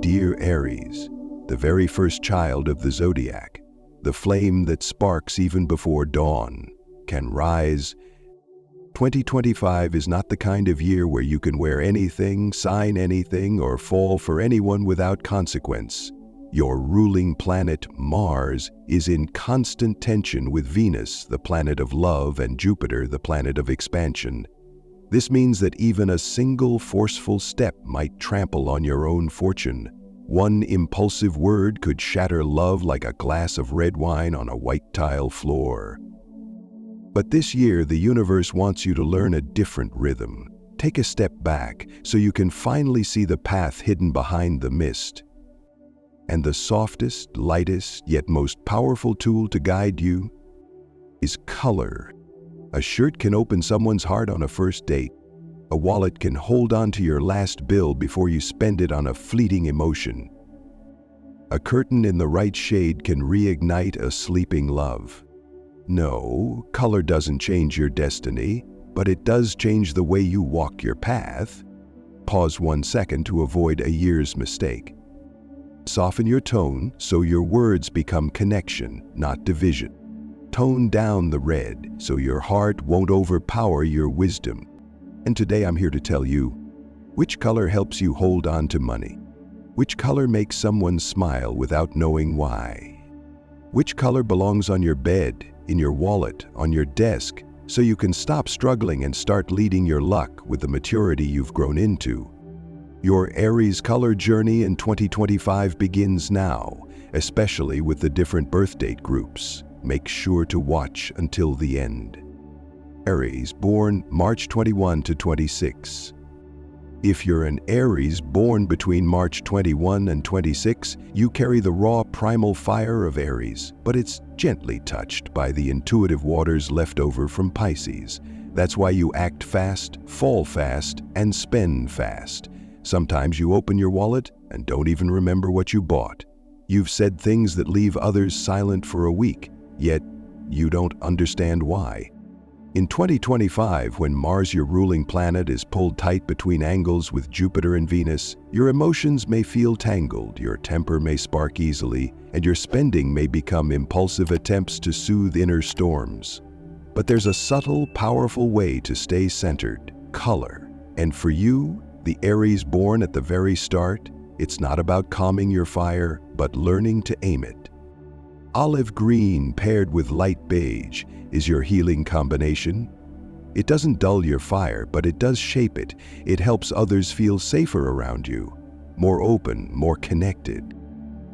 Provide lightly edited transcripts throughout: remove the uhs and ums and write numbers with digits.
Dear Aries, the very first child of the zodiac, the flame that sparks even before dawn, can rise. 2025 is not the kind of year where you can wear anything, sign anything, or fall for anyone without consequence. Your ruling planet, Mars, is in constant tension with Venus, the planet of love, and Jupiter, the planet of expansion. This means that even a single forceful step might trample on your own fortune. One impulsive word could shatter love like a glass of red wine on a white tile floor. But this year, the universe wants you to learn a different rhythm. Take a step back so you can finally see the path hidden behind the mist. And the softest, lightest, yet most powerful tool to guide you is color. A shirt can open someone's heart on a first date. A wallet can hold on to your last bill before you spend it on a fleeting emotion. A curtain in the right shade can reignite a sleeping love. No, color doesn't change your destiny, but it does change the way you walk your path. Pause 1 second to avoid a year's mistake. Soften your tone so your words become connection, not division. Tone down the red so your heart won't overpower your wisdom. And today I'm here to tell you, which color helps you hold on to money? Which color makes someone smile without knowing why? Which color belongs on your bed, in your wallet, on your desk, so you can stop struggling and start leading your luck with the maturity you've grown into? Your Aries color journey in 2025 begins now, especially with the different birth date groups. Make sure to watch until the end. Aries, born March 21 to 26. If you're an Aries born between March 21 and 26, you carry the raw primal fire of Aries, but it's gently touched by the intuitive waters left over from Pisces. That's why you act fast, fall fast, and spend fast. Sometimes you open your wallet and don't even remember what you bought. You've said things that leave others silent for a week, yet you don't understand why. In 2025, when Mars, your ruling planet, is pulled tight between angles with Jupiter and Venus, your emotions may feel tangled, your temper may spark easily, and your spending may become impulsive attempts to soothe inner storms. But there's a subtle, powerful way to stay centered: color. And for you, the Aries born at the very start, it's not about calming your fire, but learning to aim it. Olive green paired with light beige is your healing combination. It doesn't dull your fire, but it does shape it. It helps others feel safer around you, more open, more connected.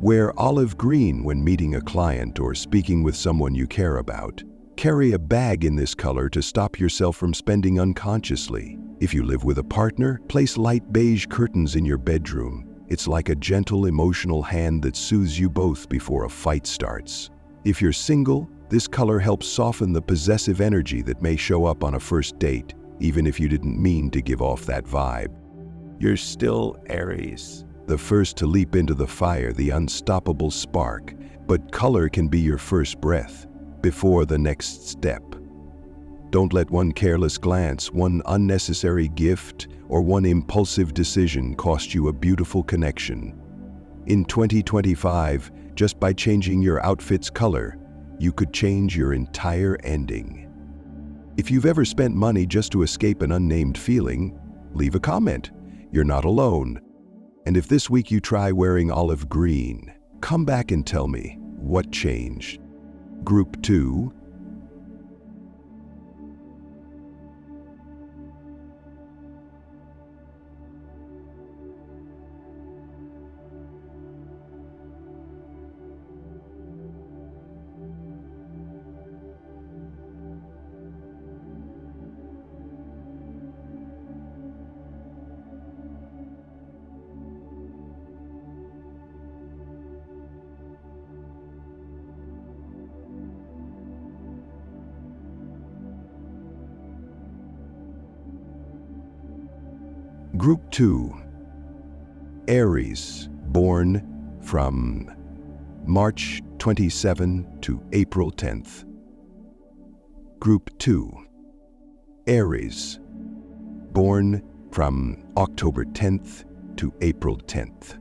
Wear olive green when meeting a client or speaking with someone you care about. Carry a bag in this color to stop yourself from spending unconsciously. If you live with a partner, place light beige curtains in your bedroom. It's like a gentle, emotional hand that soothes you both before a fight starts. If you're single, this color helps soften the possessive energy that may show up on a first date, even if you didn't mean to give off that vibe. You're still Aries, the first to leap into the fire, the unstoppable spark, but color can be your first breath before the next step. Don't let one careless glance, one unnecessary gift, or one impulsive decision cost you a beautiful connection. In 2025, just by changing your outfit's color, you could change your entire ending. If you've ever spent money just to escape an unnamed feeling, leave a comment. You're not alone. And if this week you try wearing olive green, come back and tell me what changed. Group 2. Group 2. Aries, born from March 27 to April 10th. Group 2. Aries, born from October 10th to April 10th.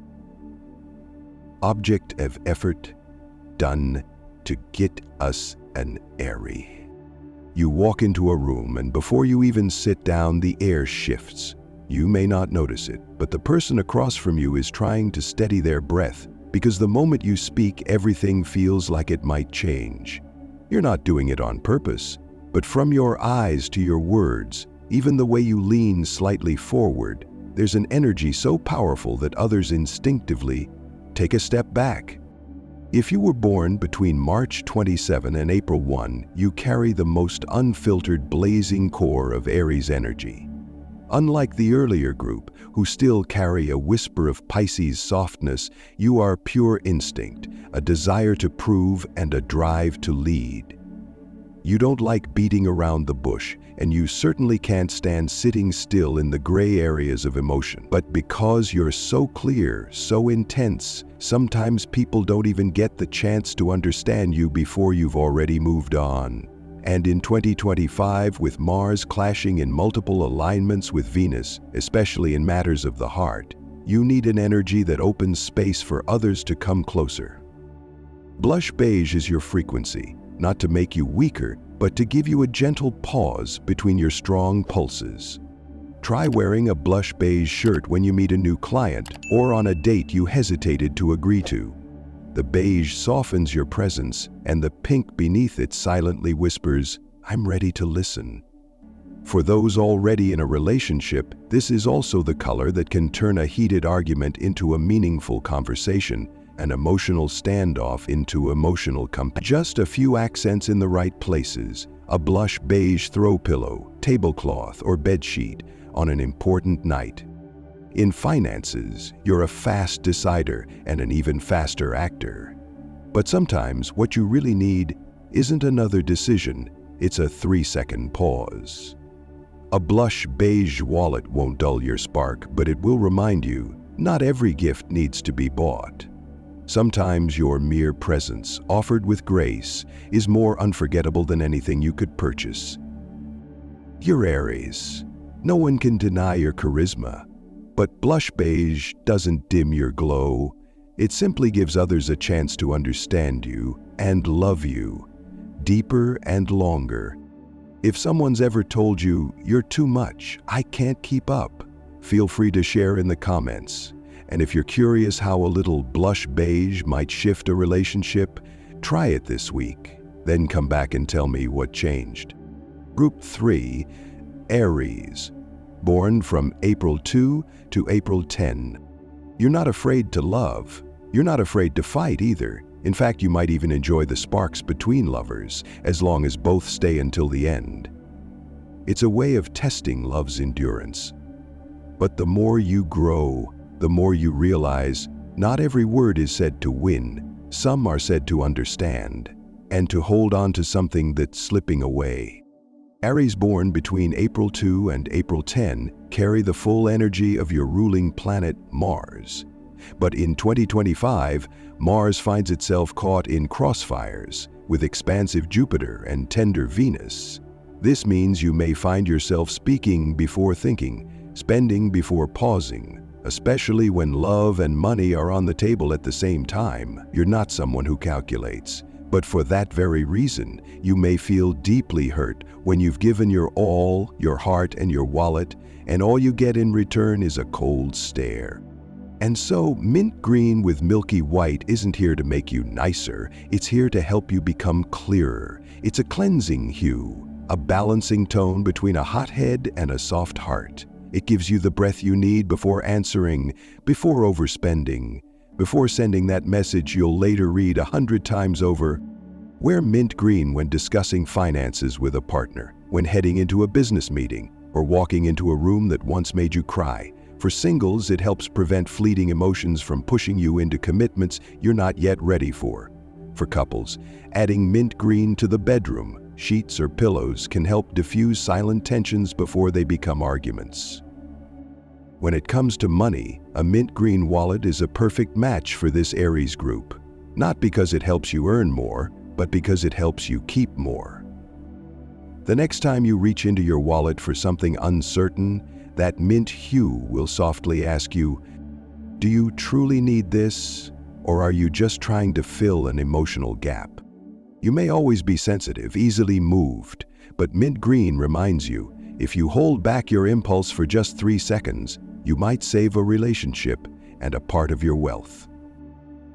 object of effort, done to get us an Aries. You walk into a room and before you even sit down, the air shifts. You may not notice it, but the person across from you is trying to steady their breath because the moment you speak, everything feels like it might change. You're not doing it on purpose, but from your eyes to your words, even the way you lean slightly forward, there's an energy so powerful that others instinctively take a step back. If you were born between March 27 and April 1, you carry the most unfiltered, blazing core of Aries energy. Unlike the earlier group, who still carry a whisper of Pisces softness, you are pure instinct, a desire to prove and a drive to lead. You don't like beating around the bush, and you certainly can't stand sitting still in the gray areas of emotion. But because you're so clear, so intense, sometimes people don't even get the chance to understand you before you've already moved on. And in 2025, with Mars clashing in multiple alignments with Venus, especially in matters of the heart, you need an energy that opens space for others to come closer. Blush beige is your frequency, not to make you weaker, but to give you a gentle pause between your strong pulses. Try wearing a blush beige shirt when you meet a new client or on a date you hesitated to agree to. The beige softens your presence, and the pink beneath it silently whispers, "I'm ready to listen." For those already in a relationship, this is also the color that can turn a heated argument into a meaningful conversation, an emotional standoff into emotional company. Just a few accents in the right places, a blush beige throw pillow, tablecloth, or bedsheet on an important night. In finances, you're a fast decider and an even faster actor. But sometimes what you really need isn't another decision, it's a 3-second pause. A blush beige wallet won't dull your spark, but it will remind you, not every gift needs to be bought. Sometimes your mere presence, offered with grace, is more unforgettable than anything you could purchase. You're Aries. No one can deny your charisma. But blush beige doesn't dim your glow. It simply gives others a chance to understand you and love you, deeper and longer. If someone's ever told you, "You're too much, I can't keep up," feel free to share in the comments. And if you're curious how a little blush beige might shift a relationship, try it this week. Then come back and tell me what changed. Group 3, Aries. Born from April 2 to April 10. You're not afraid to love. You're not afraid to fight either. In fact, you might even enjoy the sparks between lovers, as long as both stay until the end. It's a way of testing love's endurance. But the more you grow, the more you realize not every word is said to win. Some are said to understand, and to hold on to something that's slipping away. Aries born between April 2 and April 10 carry the full energy of your ruling planet, Mars. But in 2025, Mars finds itself caught in crossfires with expansive Jupiter and tender Venus. This means you may find yourself speaking before thinking, spending before pausing, especially when love and money are on the table at the same time. You're not someone who calculates. But for that very reason, you may feel deeply hurt when you've given your all, your heart and your wallet, and all you get in return is a cold stare. And so, mint green with milky white isn't here to make you nicer, it's here to help you become clearer. It's a cleansing hue, a balancing tone between a hot head and a soft heart. It gives you the breath you need before answering, before overspending, before sending that message you'll later read 100 times over. Wear mint green when discussing finances with a partner, when heading into a business meeting, or walking into a room that once made you cry. For singles, it helps prevent fleeting emotions from pushing you into commitments you're not yet ready for. For couples, adding mint green to the bedroom, sheets or pillows can help diffuse silent tensions before they become arguments. When it comes to money, a mint green wallet is a perfect match for this Aries group. Not because it helps you earn more, but because it helps you keep more. The next time you reach into your wallet for something uncertain, that mint hue will softly ask you, "Do you truly need this? Or are you just trying to fill an emotional gap? You may always be sensitive, easily moved, but mint green reminds you, if you hold back your impulse for just 3 seconds, you might save a relationship and a part of your wealth.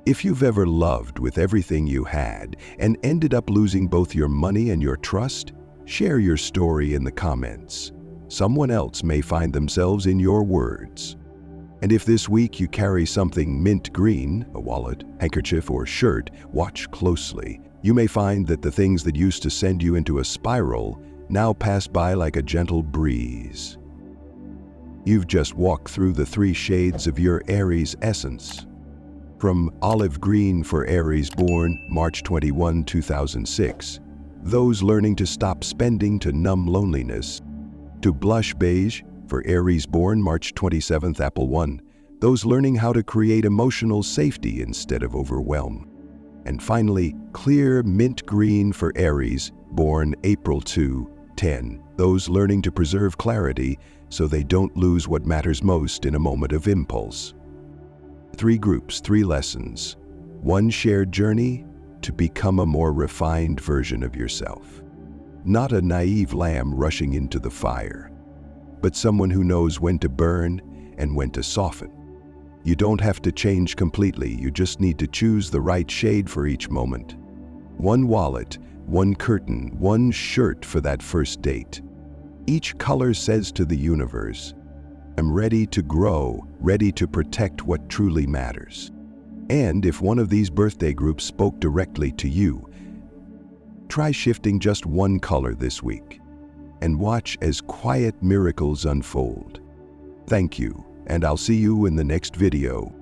If you've ever loved with everything you had and ended up losing both your money and your trust, share your story in the comments. Someone else may find themselves in your words. And if this week you carry something mint green, a wallet, handkerchief, or shirt, watch closely. You may find that the things that used to send you into a spiral now pass by like a gentle breeze. You've just walked through the 3 shades of your Aries essence. From olive green for Aries born March 21, 2006, those learning to stop spending to numb loneliness, to blush beige for Aries born March 27, Apple 1, those learning how to create emotional safety instead of overwhelm. And finally, clear mint green for Aries born April 2, 10, those learning to preserve clarity so they don't lose what matters most in a moment of impulse. 3 groups, 3 lessons, 1 shared journey to become a more refined version of yourself. Not a naive lamb rushing into the fire, but someone who knows when to burn and when to soften. You don't have to change completely, you just need to choose the right shade for each moment. 1 wallet, 1 curtain, 1 shirt for that first date. Each color says to the universe, I'm ready to grow, ready to protect what truly matters. And if one of these birthday groups spoke directly to you, try shifting just 1 color this week and watch as quiet miracles unfold. Thank you, and I'll see you in the next video.